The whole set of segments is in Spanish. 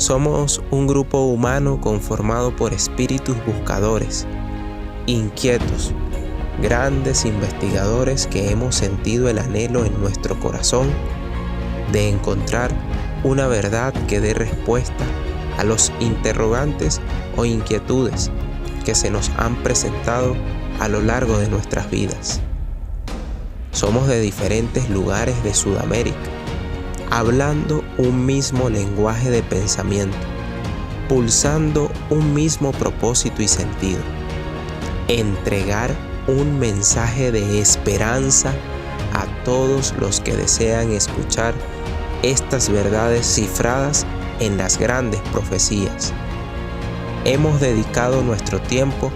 Somos un grupo humano conformado por espíritus buscadores, inquietos, grandes investigadores que hemos sentido el anhelo en nuestro corazón de encontrar una verdad que dé respuesta a los interrogantes o inquietudes que se nos han presentado a lo largo de nuestras vidas. Somos de diferentes lugares de Sudamérica, hablando un mismo lenguaje de pensamiento, pulsando un mismo propósito y sentido: entregar un mensaje de esperanza a todos los que desean escuchar estas verdades cifradas en las grandes profecías. Hemos dedicado nuestro tiempo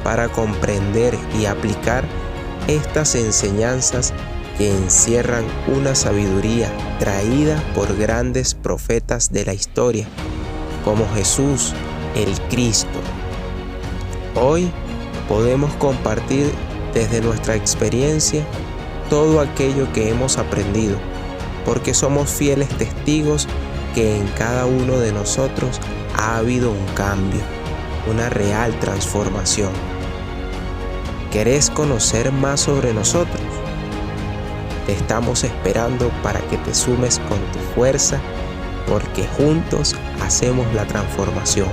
para comprender y aplicar estas enseñanzas que encierran una sabiduría traída por grandes profetas de la historia, como Jesús, el Cristo. Hoy podemos compartir desde nuestra experiencia todo aquello que hemos aprendido, porque somos fieles testigos que en cada uno de nosotros ha habido un cambio, una real transformación. ¿Querés conocer más sobre nosotros? Te estamos esperando para que te sumes con tu fuerza, porque juntos hacemos la transformación.